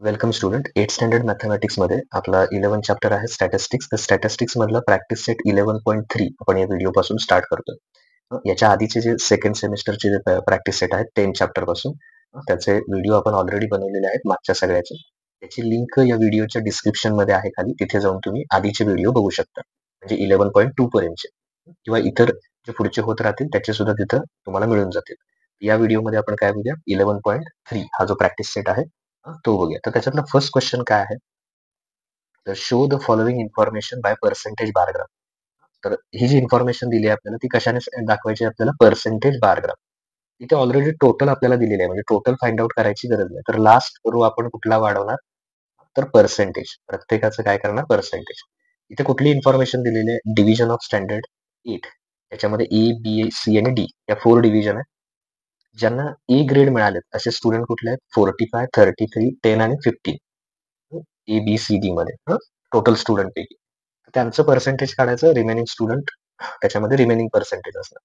Welcome student. 8th standard मॅथमॅटिक्समध्ये आपला 11 chapter आहे statistics. तर स्टॅटिस्टिक्स मधला प्रॅक्टिस सेट 11.3 आपण या व्हिडिओपासून स्टार्ट करतोय. याच्या आधीचे जे सेकंड सेमिस्टरचे जे प्रॅक्टिस सेट आहेत 10 चॅप्टर पासून त्याचे व्हिडिओ आपण ऑलरेडी बनवलेले आहेत मागच्या सगळ्याचे. त्याची लिंक या व्हिडिओच्या डिस्क्रिप्शन मध्ये आहे खाली. तिथे जाऊन तुम्ही आधीचे व्हिडिओ बघू शकता. म्हणजे 11.2 पर्यंतचे किंवा इतर जे पुढचे होत राहतील त्याचे सुद्धा तिथं तुम्हाला मिळून जातील. या व्हिडिओमध्ये आपण काय बघूया 11.3 हा जो प्रॅक्टिस सेट आहे तो बघूया. तर त्याच्यातला फर्स्ट क्वेश्चन काय आहे, तर show the following information bye percentage bar graph. तर ही जी इन्फॉर्मेशन दिली आहे आपल्याला ती कशाने दाखवायची आपल्याला, पर्सेंटेज बार ग्राफ. इथे ऑलरेडी टोटल आपल्याला दिलेले आहे, म्हणजे टोटल फाइंड आउट करायची गरज नाही. तर लास्ट रो आपण कुठला वाढवणार, तर पर्सेंटेज. प्रत्येकाचं काय करणार, पर्सेंटेज. इथे कुठली इन्फॉर्मेशन दिलेली आहे, डिव्हिजन ऑफ स्टँडर्ड 8. त्याच्यामध्ये ए बी सी आणि डी या 4 डिव्हिजन आहे. ज्यांना ए ग्रेड मिळाले असे स्टुडंट कुठले आहेत, 45, 33, 10 आणि 15. ए बी सी डी मध्ये टोटल स्टुडंट पैकी त्यांचं पर्सेंटेज काढायचं. रिमेनिंग स्टुडंट त्याच्यामध्ये रिमेनिंग पर्सेंटेज असणार.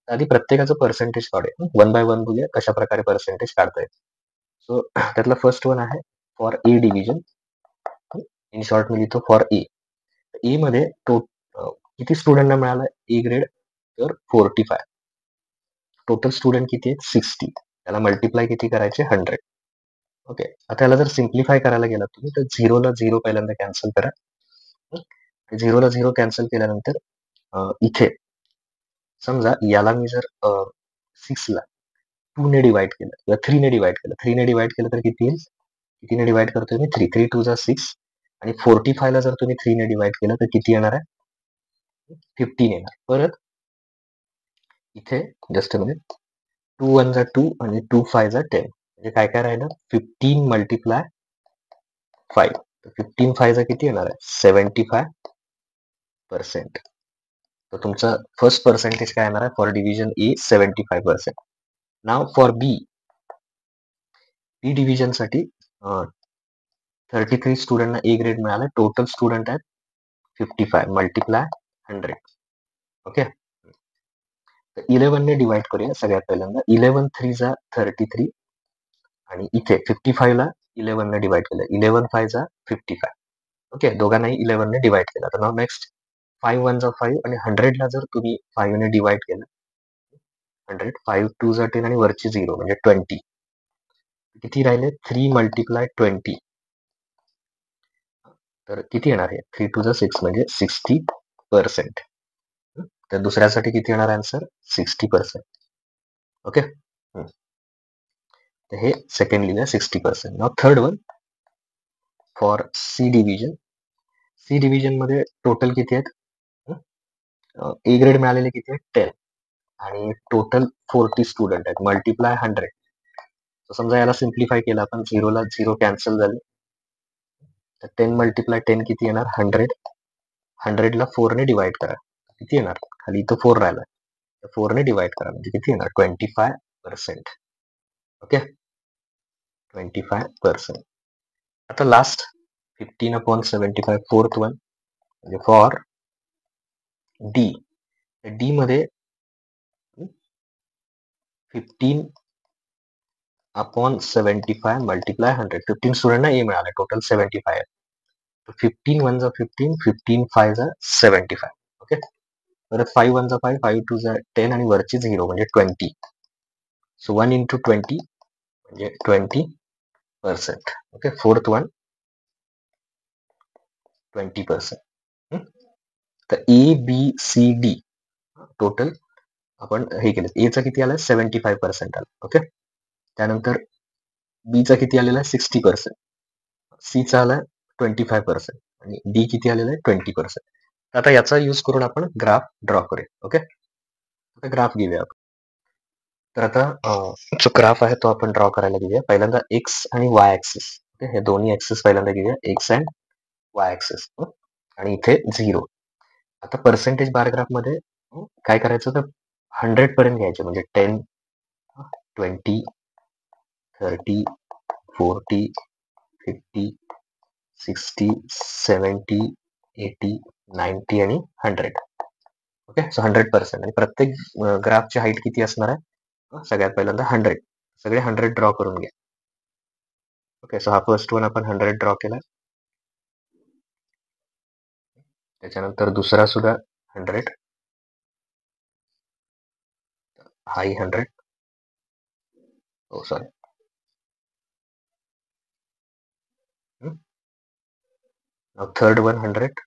तर आधी प्रत्येकाचं पर्सेंटेज काढूया, वन बाय वन बघूया कशा प्रकारे पर्सेंटेज काढता येईल. सो त्यातला फर्स्ट वन आहे for A division. In short मी लिहितो फॉर ए. ए मध्ये किती स्टुडंटना मिळालं ए ग्रेड, तर 45. टोटल स्टुडंट किती आहेत, 60. त्याला मल्टिप्लाय किती करायचे, 100. ओके. आता याला जर सिम्प्लिफाय करायला गेला तुम्ही, तर झिरोला झिरो पहिल्यांदा कॅन्सल करा. झिरोला झिरो कॅन्सल केल्यानंतर इथे समजा याला मी जर 6 ला 2 ने डिवाइड केलं किंवा 3 ने डिवाइड केलं, 3 ने डिवाइड केलं तर किती येईल, कितीने डिवाइड करतोय मी, 3 3 2 6. आणि 45 ला जर तुम्ही 3 ने डिवाइड केलं तर किती येणार आहे, 15 येणार. परत इथे जस्ट मिनिट, 2 1 जा 2 आणि 2 5 जा 10. म्हणजे काय काय राहिलं, 15 मल्टिप्लाय 5. तर 15 5 जा किती येणार आहे, 75%. तर तुमचा फर्स्ट पर्सेंटेज काय येणार आहे for division A, 75%. Now for B. B division साठी 33 स्टुडंटना ए ग्रेड मिळाला. टोटल स्टुडंट आहेत 55 मल्टिप्लाय 100. ओके. तर 11 ने डिवाइड करूया सगळ्यात पहिल्यांदा. 11 3 जा 33 आणि इथे 55 ला 11 ने डिवाइड केलं, 11 5 जा 55. ओके, दोघांनाही 11 ने डिवाइड केलं. तर नाव नेक्स्ट 5 1 जा 5 आणि 100 ला जर तुम्ही 5 ने डिवाइड केलं, 100, 5 2 जा 10 आणि वरची 0 म्हणजे 20. किती राहिले, 3 मल्टिप्लाय 20. तर किती येणार आहे, 3 2 जा 6 म्हणजे 60%. तर दुसऱ्यासाठी किती येणार आन्सर, 60%. ओके. तर हे सेकंड लिहिलं 60%. नाव third one for C division. C division मध्ये टोटल किती आहेत, ए ग्रेड मिळालेले किती आहेत, 10. आणि टोटल 40 स्टुडंट आहेत, मल्टिप्लाय 100. समजा याला सिम्प्लिफाय केलं आपण, 0 ला 0 कॅन्सल झाले. तर 10 मल्टिप्लाय 10 किती येणार, 100. 100 ला 4 ने डिवाइड करा, किती येणार, खाली इथं 4 राहिला, 4 ने डिवाइड करा म्हणजे किती येणार, 25%. ओके, 25%. आता लास्ट 15/75 फोर्थ वन म्हणजे फॉर डी. डी मध्ये 15/75 मल्टिप्लाय 100. 15 स्टुडंटना ए मिळाले, टोटल 75 आहे. 15 1 जा 15, 15 5 जा 75. ओके. परत 5 1 जा 5, 5 2 जा 10 आणि वरची 0 म्हणजे 20. सो 1 into 20 म्हणजे 20%. ओके. Fourth one 20%. तर A B C D total आपण हे केलं. ए चा किती आला, 75% आला. ओके. त्यानंतर बी चा किती आलेला आहे, 60%. सी चा आला 25% आणि डी किती आलेला आहे, 20%. आता याचा यूज करून आपण ग्राफ ड्रॉ करूया. ओके. आता ग्राफ घेऊया आपण. तर आता जो ग्राफ आहे तो आपण ड्रॉ करायला घेऊया. पहिल्यांदा एक्स आणि वाय ऍक्सिस. हे दोन्ही ऍक्सिस पहिल्यांदा घेऊया, एक्स अँड वाय ऍक्सिस. आणि इथे 0. आता पर्सेंटेज बार ग्राफ मध्ये काय करायचं, तर 100 पर्यंत घ्यायचे, म्हणजे 10 20 30 40 50 60 70 80 90 आणि 100. ओके. सो 100%. आणि प्रत्येक ग्राफची हाईट किती असणार आहे, सगळ्यात पहिल्यांदा 100. सगळे 100 ड्रॉ करून घ्या. ओके, सो हा फर्स्ट वन आपण 100 ड्रॉ केला. त्याच्यानंतर दुसरा सुद्धा 100, हाही 100. हो sorry. Third one 100.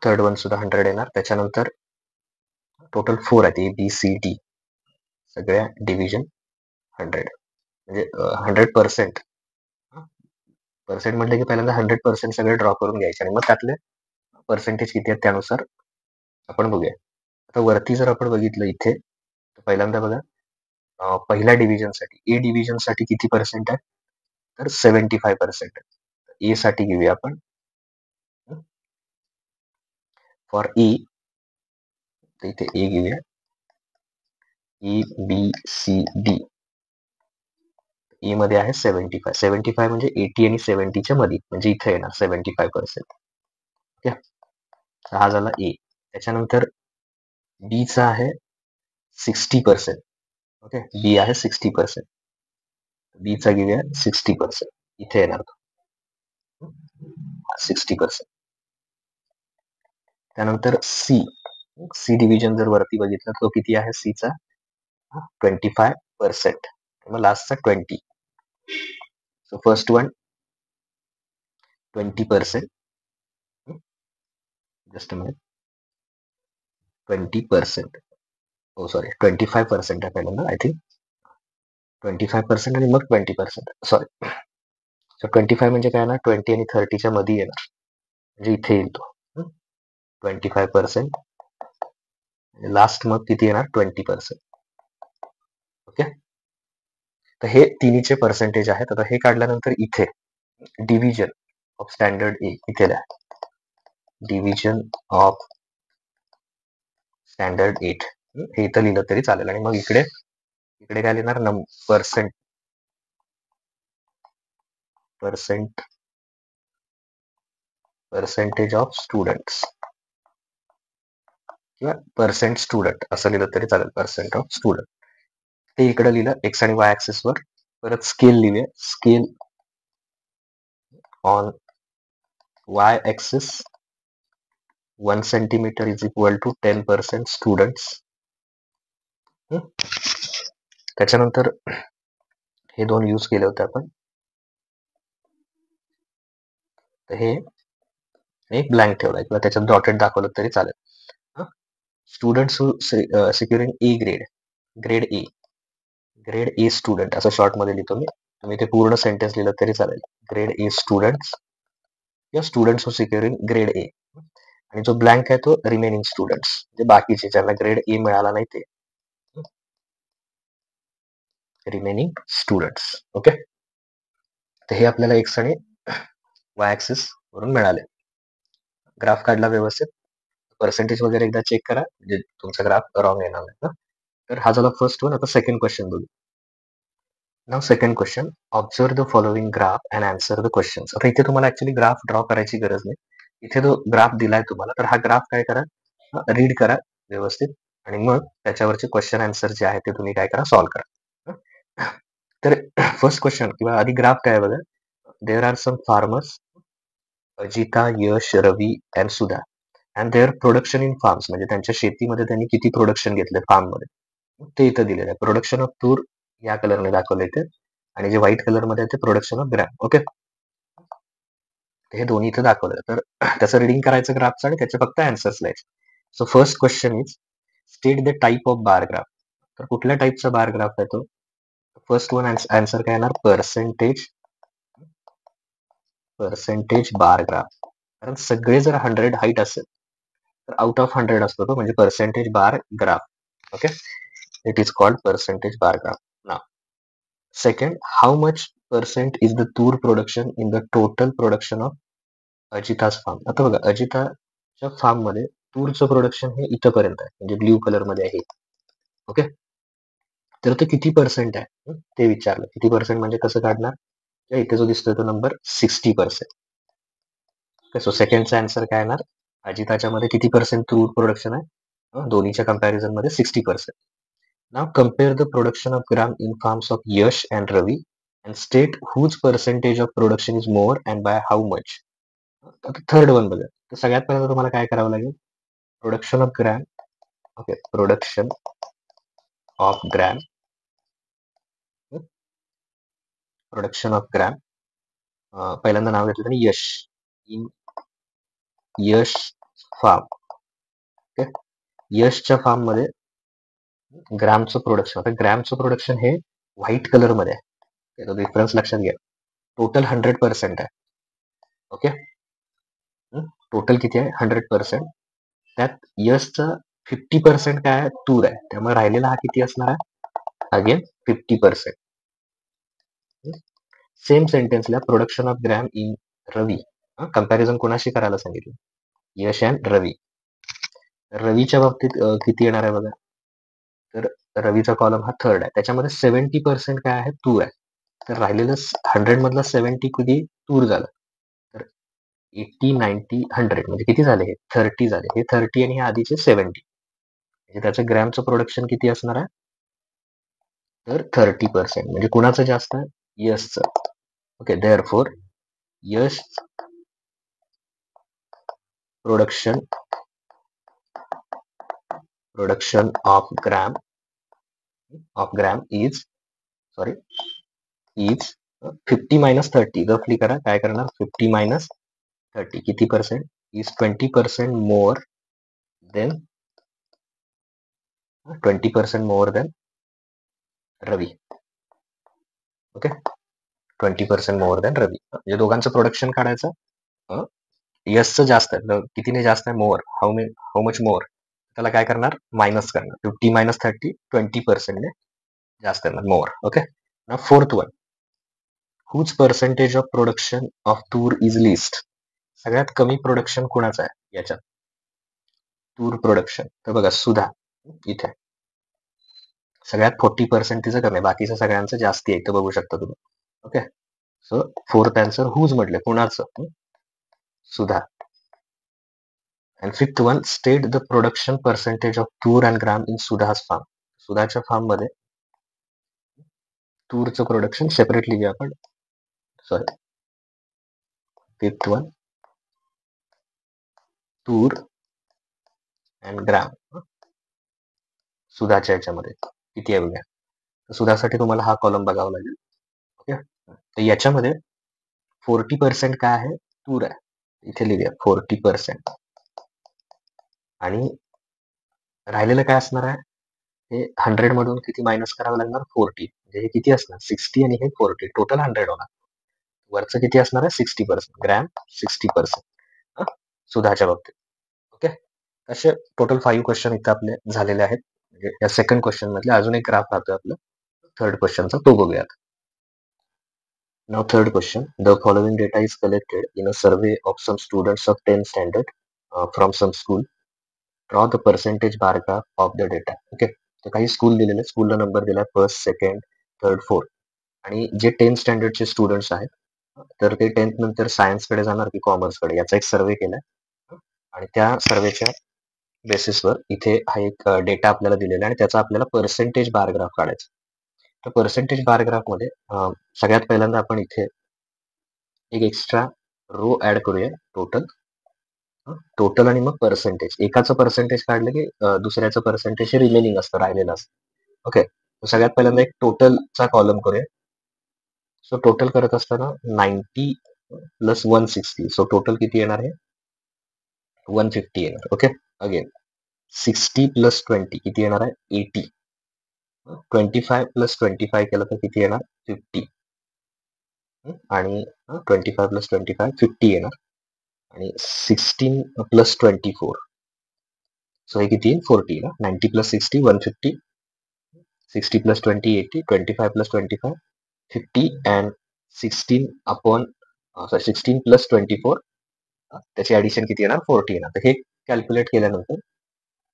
Third one सुद्धा 100 येणार. त्याच्यानंतर टोटल 4 आहेत, ABCD सगळ्या डिव्हिजन 100, म्हणजे 100%. पर्सेंट म्हटलं की पहिल्यांदा 100% सगळे ड्रॉ करून घ्यायचे आणि मग त्यातले पर्सेंटेज किती आहेत त्यानुसार आपण बघूया. आता वरती जर आपण बघितलं इथे, तर पहिल्यांदा बघा, पहिल्या डिव्हिजनसाठी, ए डिव्हिजनसाठी किती पर्सेंट आहे, तर 75%. ए साठी घेऊया आपण. फॉर ए, इथे ए घेऊया, ABCD. ए मध्ये आहे 75. 75 म्हणजे 80 आणि 70च्या मध्ये, म्हणजे इथे येणार 75%. हा झाला ए. त्याच्यानंतर बी चा आहे 60%. ओके, बी आहे 60%. बी चा घेऊया 60%, इथे येणार तो 60%. त्यानंतर सी डिव्हिजन जर वरती बघितलं तो किती आहे, सी चा 25%. मग लास्टचा 20. So first one 20%. Just minute, 20%. हो सॉरी, 25% आहे पहिल्यांदा, आय थिंक 25% आणि मग 20%. सॉरी, सो 25 म्हणजे काय ना, 20 आणि 30च्या मध्ये येणार, म्हणजे इथे येईल तो 25%. लास्ट मग किती येणार, 20%. ओके, तर हे तिन्हीचे पर्सेंटेज आहेत. आता हे काढल्यानंतर इथे डिव्हिजन ऑफ स्टँडर्ड ए इथे लिहा, डिव्हिजन ऑफ स्टँडर्ड 8. हे इथं लिहिलं तरी चालेल. आणि मग इकडे काय लिहिणार, पर्सेंटेज ऑफ स्टुडंट्स किंवा पर्सेंट स्टुडंट असं लिहिलं तरी चालेल, पर्सेंट ऑफ स्टुडंट. ते इकडे लिहिलं एक्स आणि वाय ऍक्सिस वर. परत स्केल लिहूया, scale on Y axis 1 centimetre is equal to 10% students. त्याच्यानंतर हे दोन यूज केले होते आपण, तर हे एक ब्लँक ठेवला किंवा त्याच्यात डॉटेड दाखवलं तरी चालेल. Students securing A grade A student असं शॉर्ट मध्ये लिहितो मी. तुम्ही ते पूर्ण सेंटेन्स लिहिलं तरी चालेल, ग्रेड ए स्टुडंट्स किंवा स्टुडंट्स हू सिक्युरिंग ग्रेड ए. आणि जो ब्लँक आहे तो रिमेनिंग स्टुडंट्स, म्हणजे बाकीचे ज्यांना ग्रेड ए मिळाला नाही ते रिमेनिंग स्टुडंट्स. ओके, तर हे आपल्याला एक्स आणि वाय ऍक्सिस वरून मिळाले. ग्राफ काढला व्यवस्थित, पर्सेंटेज वगैरे एकदा चेक करा, म्हणजे तुमचा ग्राफ रॉंग येणार नाही. तर हा झाला फर्स्ट वन. आता सेकंड क्वेश्चन बघू. नाव second question, observe the following graph and answer the questions. आता इथे तुम्हाला ऍक्च्युली ग्राफ ड्रॉ करायची गरज नाही. इथे जो ग्राफ दिलाय तुम्हाला, तर हा ग्राफ काय करा, रीड करा व्यवस्थित, आणि मग त्याच्यावरचे क्वेश्चन आन्सर जे आहे ते तुम्ही काय करा, सॉल्व्ह करा. तर फर्स्ट क्वेश्चन किंवा आधी ग्राफ काय बघा, there are some farmers Ajita, Yash, Ravi and Sudha and their production in farms, म्हणजे त्यांच्या शेतीमध्ये त्यांनी किती प्रोडक्शन घेतले फार्म मध्ये, ते इथं दिलेलं आहे. प्रोडक्शन ऑफ तूर या कलरने दाखवलं इथे, आणि जे व्हाईट कलर मध्ये आहे ते प्रोडक्शन ऑफ ग्रॅम. ओके, हे दोन्ही इथे दाखवलं. तर त्याचं रिडिंग करायचं ग्राफचं आणि त्याचे फक्त आन्सर्स लिहायचे. So first question is state the type of bar graph. तर कुठल्या टाईपचा बार ग्राफ आहे तो, फर्स्ट वन आन्सर काय येणार, पर्सेंटेज बार ग्राफ. कारण सगळे जर 100 हाईट असेल तर आउट ऑफ 100 असतो तो, म्हणजे percentage bar graph. Okay, it is called percentage bar graph. नाव second, how much percent is the tur production in the total production of Ajita's farm. आता बघा, अजिताच्या फार्म मध्ये तूरचं प्रोडक्शन हे इथपर्यंत आहे, म्हणजे ब्ल्यू कलर मध्ये आहे. ओके, तर ते किती पर्सेंट आहे ते विचारलं. किती पर्सेंट म्हणजे कसं काढणार, इथे जो दिसतोय तो नंबर 60%. सो सेकंडचा आन्सर काय येणार, अजिताच्या मध्ये किती पर्सेंट तूर प्रोडक्शन आहे, दोन्हीच्या कम्पॅरिझन मध्ये 60%. Now compare the production of gram in farms of Yash and Ravi and state whose percentage of production is more and by how much. आता थर्ड वन बघा. तर सगळ्यात पहिल्यांदा तुम्हाला काय करावं लागेल? Production of gram. Okay, production of gram, production of gram. पहिल्यांदा नाव घेतलं त्यांनी Yash. In Yash farm. Okay, यशच्या फार्म मध्ये ग्रॅमचं प्रोडक्शन. आता ग्रॅमचं प्रोडक्शन हे व्हाईट कलर मध्ये आहे. त्याचा डिफरन्स लक्षात घ्या. टोटल 100% आहे. ओके, टोटल किती आहे? 100%. त्यात यशचं 50% काय आहे? तूर आहे. त्यामुळे राहिलेला हा किती असणार आहे? अगेन 50%. सेम सेंटेन्सला production of gram in Ravi. Comparison कोणाशी करायला सांगितलं? यश अँड रवी. रवीच्या बाबतीत किती येणार आहे बघा. तर रवीचा कॉलम हा थर्ड आहे. त्याच्यामध्ये 70% काय आहे? तूर आहे. तर राहिलेलं 100 मधलं 70 किती तूर झालं. तर 80, 90, 100 म्हणजे किती झाले? हे 30 झाले. हे 30 आणि हे आधीचे 70. म्हणजे त्याचं ग्रॅमचं प्रोडक्शन किती असणार आहे? तर 30%. म्हणजे कुणाचं जास्त आहे? यशचं. Okay, therefore Yash production of gram is 50 minus 30. रफली करा, काय करणार? 50 मायनस 30 किती percent? Is 20% more than 20% more than Ravi. Okay, 20% more than Ravi. म्हणजे दोघांचं प्रोडक्शन काढायचं. यशचं जास्त आहे. कितीने जास्त आहे? मोर. How much more? त्याला काय करणार? मायनस करणार. 50 मायनस 30 20% ने जास्त करणार. मोर. ओके, ना fourth one. Whose percentage of production of tur is least. सगळ्यात कमी प्रोडक्शन कुणाचं आहे याच्यात? तूर प्रोडक्शन. तर बघा, सुधा इथे सगळ्यात 40% तिचं कमी आहे. बाकीचं सगळ्यांचं जास्ती आहे. इथं बघू शकता तुम्ही. Okay, so fourth answer whose म्हटलं. कुणाचं? Sudha. And fifth one, state the production percentage of tur and gram in Sudha's farm. सुधाच्या फार्म मध्ये तूरचं प्रोडक्शन सेपरेटली घ्या आपण. Sorry, fifth one, tur and gram सुधाच्या याच्यामध्ये किती आहे बघा. सुधासाठी तुम्हाला हा कॉलम बघावा लागेल. ओके, तर याच्यामध्ये 40% काय आहे? तूर आहे. इथे लिहूया 40%. आणि राहिलेलं काय असणार आहे? हे 100 मधून किती मायनस करावं लागणार? 40. म्हणजे हे किती असणार? 60 आणि हे 40. टोटल 100 होणार. वरचं किती असणार आहे? 60%. ग्रॅम 60% सुधाच्या बाबतीत. ओके, असे टोटल 5 क्वेश्चन इथं आपले झालेले आहेत. म्हणजे या सेकंड क्वेश्चन मधले अजून एक ग्राफ राहतोय आपलं थर्ड क्वेश्चनचा, तो बघूयात. Now third question, the following data is collected in a survey of some students of 10th standard from some school. Draw the percentage bar graph of the data. Okay, तर काही school दिलेले, स्कूलला number दिला first, second, third, fourth. आणि जे 10th स्टँडर्डचे students आहेत, तर ते 10th नंतर सायन्सकडे जाणार की कॉमर्सकडे, याचा एक सर्वे केलाय. आणि त्या सर्वेच्या बेसिसवर इथे हा एक डेटा आपल्याला दिलेला आहे आणि त्याचा आपल्याला पर्सेंटेज बार ग्राफ काढायचा. तर पर्सेंटेज बार ग्राफ मध्ये सगळ्यात पहिल्यांदा आपण इथे एक एक्स्ट्रा रो ऍड करूया. टोटल आणि मग पर्सेंटेज. एकाचं पर्सेंटेज काढलं की दुसऱ्याचं पर्सेंटेज हे रिमेनिंग असतं, राहिलेलं असतं. ओके, सगळ्यात पहिल्यांदा एक टोटलचा कॉलम करूया. सो टोटल करत असताना 90 प्लस 160. सो टोटल किती येणार आहे? 150 येणार. ओके, अगेन 60 प्लस 20 किती येणार आहे? 80. 25 प्लस 25 केलं तर किती येणार? 50. आणि 25 प्लस 25 50 येणार. आणि 16 प्लस 24. सो हे किती येईल? 40 ना. 90 plus 60 150. 60 plus 20 80. 25 plus 25 50. And 16 upon 16 plus 24 त्याची ऍडिशन किती येणार? 40 येणार. तर हे कॅल्क्युलेट केल्यानंतर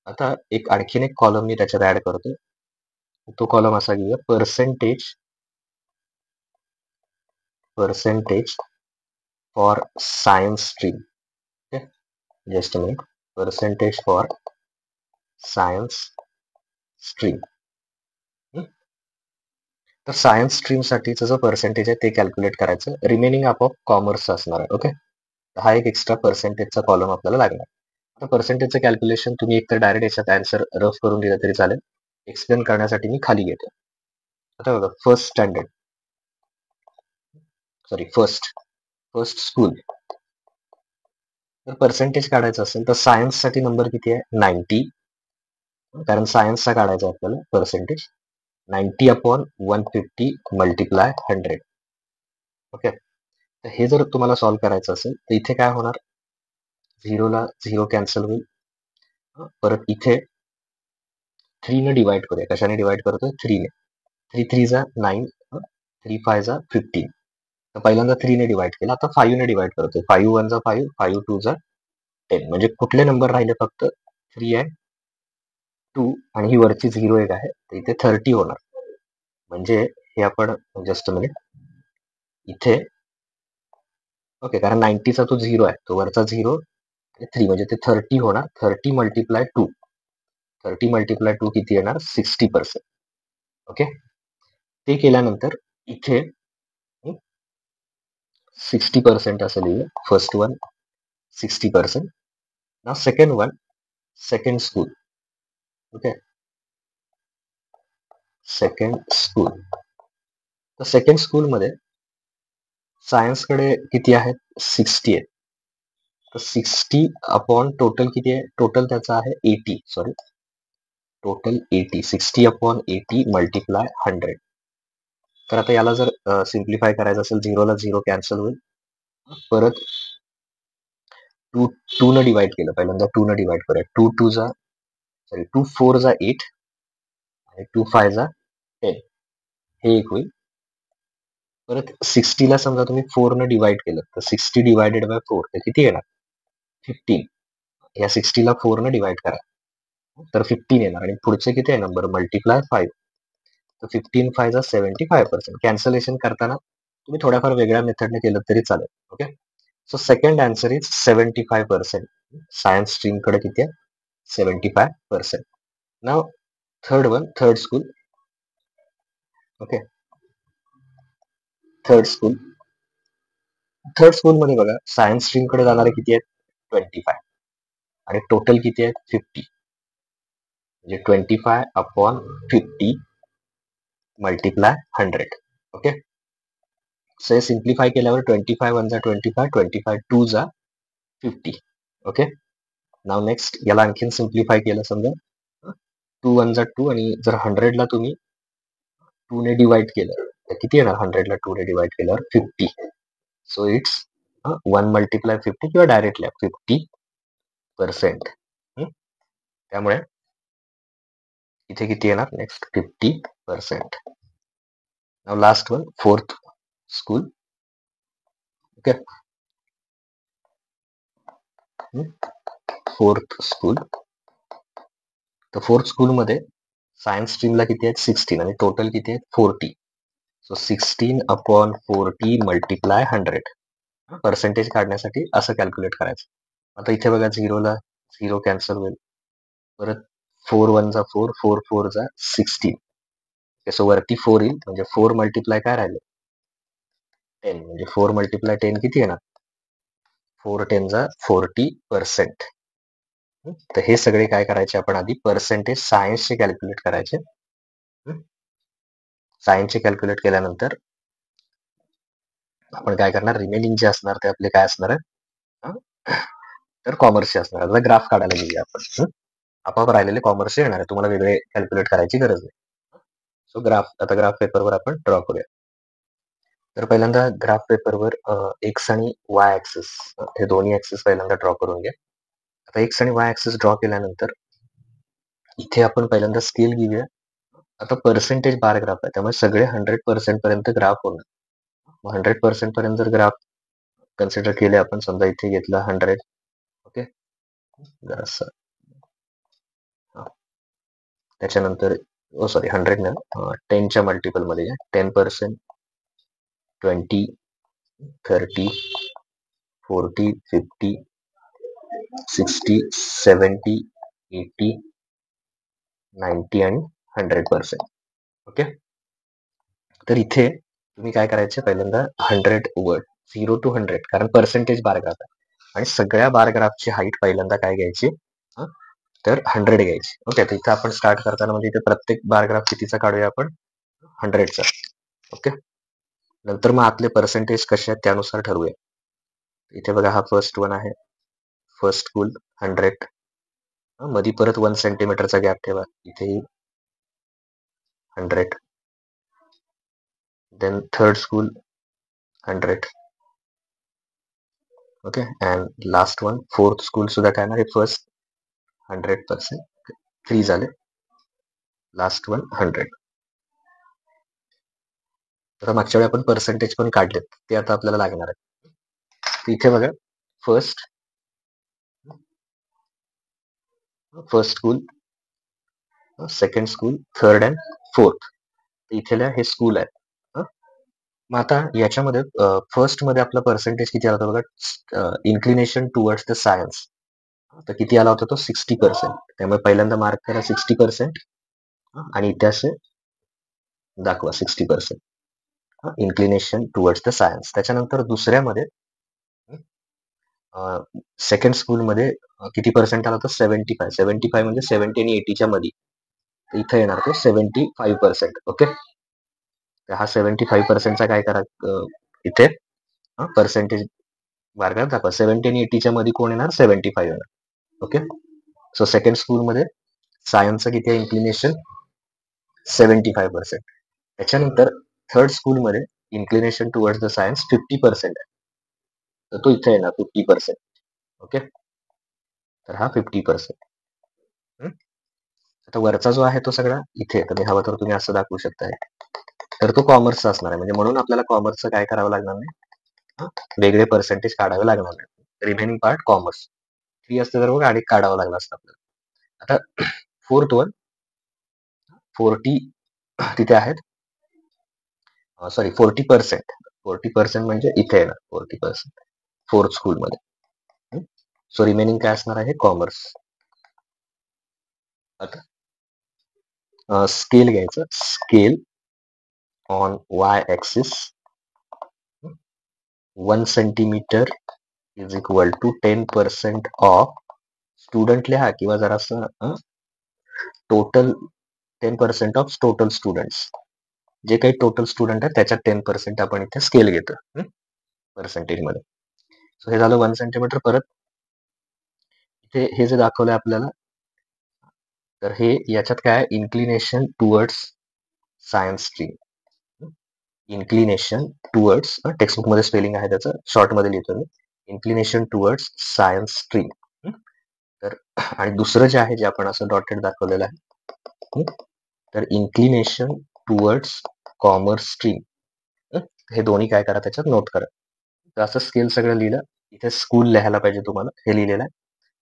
आता आणखीन एक कॉलम मी त्याच्यात ऍड करतो. तो कॉलम असा घेऊया, percentage for science stream. Okay, just a minute. Percentage for science stream. तर सायन्स स्ट्रीमसाठीचं जो पर्सेंटेज आहे ते कॅल्क्युलेट करायचं. रिमेनिंग आपोआप कॉमर्सचं असणार आहे. ओके. हा एक एक्स्ट्रा पर्सेंटेजचा कॉलम आपल्याला लागणार. आता पर्सेंटेजचं कॅल्क्युलेशन तुम्ही एकतर डायरेक्ट याच्यात आन्सर रफ करून दिलं तरी चालेल. एक्सप्लेन करण्यासाठी मी खाली घेतो. आता बघा, फर्स्ट स्कूल. जर पर्सेंटेज काढायचं असेल तर सायन्ससाठी नंबर किती आहे? 90. कारण सायन्सचा काढायचा आपल्याला पर्सेंटेज. 90 upon 150 multiply 100. ओके. तर हे जर तुम्हाला सॉल्व्ह करायचं असेल तर इथे काय होणार? 0ला 0 कॅन्सल होईल. परत इथे 3 ने डिवाइड करूया. कशाने डिवाइड करतोय? 3 ने. 3 3 जा 9, 3 5 जा 15. तर पहिल्यांदा 3 ने डिवाइड केला, आता 5 ने डिवाइड करतोय. 5 1 जा 5, 5 2 जा 10. म्हणजे कुठले नंबर राहिले? फक्त 3 आहे, 2 आणि ही वरची 0 एक आहे, तर इथे 30 होणार. म्हणजे हे आपण जस्ट मिनिट इथे, ओके, कारण 90चा तो 0 आहे, तो वरचा 0 3, म्हणजे ते 30 होणार. 30 मल्टिप्लाय 2, 30 मल्टिप्लाय 2 किती येणार? 60%. ओके. ते केल्यानंतर इथे 60% असं लिहिलं. First one 60%. नाव second one, second school. Okay. Second school. तर सेकंड स्कूलमध्ये सायन्सकडे किती आहेत? 60 आहेत. तर 60 अपॉन टोटल किती आहे? टोटल त्याचा आहे 80. Sorry, total 80. 60 upon 80 multiply 100. तर आता याला जर सिम्प्लिफाय करायचं असेल, 0ला 0 कॅन्सल होईल. परत 2 न डिवाइड केलं. पहिल्यांदा 2 न डिवाइड करूया. 2 4 जा 8 आणि 2 5 जा 10. हे एक होईल. परत 60ला समजा तुम्ही 4 न डिवाइड केलं, तर 60 डिवायडेड बाय 4 तर किती येणार? 15. या 60ला 4 न डिवाइड करा, तर 15 येणार. आणि पुढचे किती आहे नंबर? मल्टिप्लाय 5. तर 15 5 जा 75%. कॅन्सलेशन करताना तुम्ही थोड्याफार वेगळ्या मेथडने केलं तरी चालेल. Okay. So second answer is 75%. Science stream कडे किती आहे? 75%. नाव third one, third school. Okay. Third school. Third school मध्ये बघा, सायन्स स्ट्रीम कडे जाणारे किती आहेत? 25. आणि टोटल किती आहेत? 50. म्हणजे 25 अपॉन 50 मल्टिप्लाय 100. ओके. सो हे सिम्प्लिफाय केल्यावर 25 1 जा 25, 25 2 जा 50. ओके. नाव नेक्स्ट, याला आणखीन सिम्प्लिफाय केलं. समजा 2 1 जा 2, आणि जर 100ला तुम्ही 2 ने डिवाइड केलं तर किती येणार? 100ला 2 ने डिवाइड केल्यावर 50. सो इट्स 1 मल्टिप्लाय 50 किंवा डायरेक्टली 50%. त्यामुळे इथे किती येणार? नेक्स्ट 50%. नाव last one, fourth school. Okay. Fourth school. तर फोर्थ स्कूलमध्ये सायन्स स्ट्रीमला किती आहेत? 16 आणि टोटल किती आहेत? 40. So 16 upon 40 multiply 100. पर्सेंटेज काढण्यासाठी असं कॅल्क्युलेट करायचं. आता इथे बघा, 0ला 0 कॅन्सल होईल. परत 4 1 जा 4, 4 4 जा 16. सो वरती 4 येईल, म्हणजे 4 मल्टिप्लाय काय राहिले? 10. म्हणजे 4 मल्टिप्लाय 10 किती येणार? 4 10 जा 40%. तर हे सगळे काय करायचे आपण? आधी पर्सेंटेज सायन्सचे कॅल्क्युलेट करायचे. सायन्सचे कॅल्क्युलेट केल्यानंतर आपण काय करणार? रिमेनिंग जे असणार ते आपले काय असणार आहे? तर कॉमर्सचे असणार. आता ग्राफ काढायला घेऊया आपण. आपोआप राहिलेले कॉमर्सचे येणार आहे, तुम्हाला वेगळे कॅल्क्युलेट करायची गरज नाही. सो आता ग्राफ पेपरवर आपण ड्रॉ करूया. तर पहिल्यांदा ग्राफ पेपरवर एक्स आणि वाय ऍक्सिस, हे दोन्ही ऍक्सिस पहिल्यांदा ड्रॉ करून घ्या. आता एक्स आणि वाय ऍक्सिस ड्रॉ केल्यानंतर इथे आपण पहिल्यांदा स्केल घेऊया. आता पर्सेंटेज बार ग्राफ आहे, त्यामुळे सगळे 100% पर्यंत ग्राफ होणार. 100% पर्यंत जर ग्राफ कन्सिडर केले आपण, समजा इथे घेतला 100. ओके. त्याच्यानंतर सॉरी 100 ना, 10च्या मल्टिपल मध्ये 10%, 20, 30, 40, 50, 60, 70, 80, 90 आणि 100%. ओके. तर इथे तुम्ही काय करायचे, पहिल्यांदा 100 वर्ड 0 to 100, कारण पर्सेंटेज बार ग्राफ आहे आणि सगळ्या बार ग्राफची हाईट पहिल्यांदा काय घ्यायची, तर 100 घ्यायची. ओके, तर इथं आपण स्टार्ट करताना म्हणजे इथे प्रत्येक बार ग्राफ कितीचा काढूया आपण, 100चा. ओके, नंतर मग आतले पर्सेंटेज कसे आहेत त्यानुसार ठरवूया. इथे बघा, हा फर्स्ट वन आहे, फर्स्ट स्कूल 100. मध्ये परत 1 सेंटीमीटरचा गॅप ठेवा, इथेही 100. Then third school 100. Okay, and last one fourth school सुद्धा काय ना, हे फर्स्ट 100%, 3 झाले, लास्ट वन 100. तर मागच्या वेळी आपण पर्सेंटेज पण काढलेत, ते आता आपल्याला लागणार आहे. इथे बघा, first school, second school, third and fourth, इथेल्या हे स्कूल आहेत. मग आता याच्यामध्ये फर्स्ट मध्ये आपला पर्सेंटेज किती आला होता बघा, इन्क्लिनेशन टुवर्ड्स द सायन्स, तर किती आला होता तो, 60%. त्यामुळे पहिल्यांदा मार्क करा 60% आणि इथे असे दाखवा 60%, इन्क्लिनेशन टुवर्ड्स द सायन्स. त्याच्यानंतर दुसऱ्यामध्ये सेकंड स्कूलमध्ये किती पर्सेंट आला होता, 75 म्हणजे 70 आणि 80च्या मध्ये, इथे येणार तो 75%. ओके, तर हा 75%चा काय करा, इथे पर्सेंटेज वर्गात दाखवा, 70 आणि 80च्या मध्ये कोण येणार, 75 येणार. ओके, सो सेकंड स्कूलमध्ये सायन्सचं किती आहे इन्क्लिनेशन, 75%. त्याच्यानंतर थर्ड स्कूलमध्ये इन्क्लिनेशन टुवर्ड्स द सायन्स 50% आहे, तर तो इथे येणार 50%. ओके, तर हा 50%. आता वरचा जो आहे तो सगळा इथे, तर हवा तर तुम्ही असं दाखवू शकता, तर तो कॉमर्सचा असणार आहे, म्हणजे म्हणून आपल्याला कॉमर्सचं काय करावं लागणार नाही, वेगळे पर्सेंटेज काढावे लागणार नाही. रिमेनिंग पार्ट कॉमर्स 3 असते तर मग आणि काढावं लागलं असतं आपल्याला. आता फोर्थ वन 40 तिथे आहेत, सॉरी 40% म्हणजे इथे येणार 40% फोर्थ स्कूलमध्ये. सो रिमेनिंग काय असणार आहे, कॉमर्स. आता स्केल घ्यायचं, scale on Y axis 1 centimetre is equal to 10% of student लिहा, किंवा जरासं टोटल 10% ऑफ टोटल स्टुडंट्स, जे काही टोटल स्टुडंट आहे त्याच्यात 10% आपण इथे स्केल घेतो पर्सेंटेज मध्ये. सो हे झालं 1 सेंटीमीटर. परत इथे हे जे दाखवलंय आपल्याला, तर हे याच्यात काय, inclination towards science stream, inclination towards, textbook मध्ये स्पेलिंग आहे त्याचं, शॉर्ट मध्ये लिहितो मी, इन्क्लिनेशन टुवर्ड्स सायन्स स्ट्रीम. तर आणि दुसरं जे आहे, जे आपण असं डॉटेड दाखवलेलं आहे, तर इन्क्लिनेशन टुवर्ड्स कॉमर्स स्ट्रीम. हे दोन्ही काय करा, त्याच्यात नोट करा. तर असं स्केल सगळं लिहिलं, इथे स्कूल लिहायला पाहिजे तुम्हाला, हे लिहिलेलं आहे,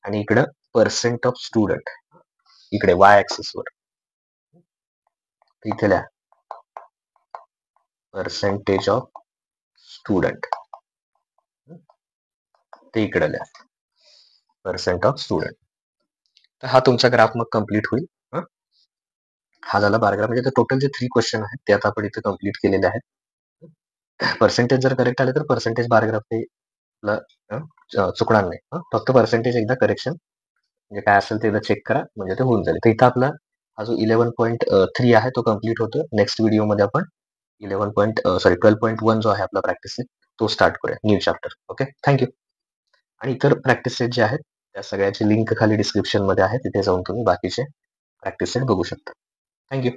आणि इकडं पर्सेंट ऑफ स्टुडंट, इकडे वाय ऍक्सिस वर इथे लिहा पर्सेंटेज ऑफ स्टुडंट, ते इकडे लिहा पर्सेंट ऑफ स्टुडंट. तर हा तुमचा ग्राफ मग कम्प्लीट होईल. हा झाला बारग्राफ, म्हणजे टोटल जे 3 क्वेश्चन आहेत ते आता आपण इथे कम्प्लीट केलेले आहेत. पर्सेंटेज जर करेक्ट आले तर पर्सेंटेज बारग्राफ ते चुकणार नाही, फक्त पर्सेंटेज एकदा करेक्शन म्हणजे काय असेल ते चेक करा, म्हणजे ते होऊन जाईल. तर इथं आपला हा जो 11.3 आहे तो कम्प्लीट होतो. नेक्स्ट व्हिडिओमध्ये आपण 12.1 जो आहे आपला प्रॅक्टिस सेट, तो स्टार्ट करूया, न्यू चॅप्टर. Okay, thank you. आणि इतर प्रॅक्टिस सेट जे आहेत त्या सगळ्याची लिंक खाली डिस्क्रिप्शन मध्ये आहे, तिथे जाऊन तुम्ही बाकीचे प्रॅक्टिस सेट बघू शकता. थँक्यू.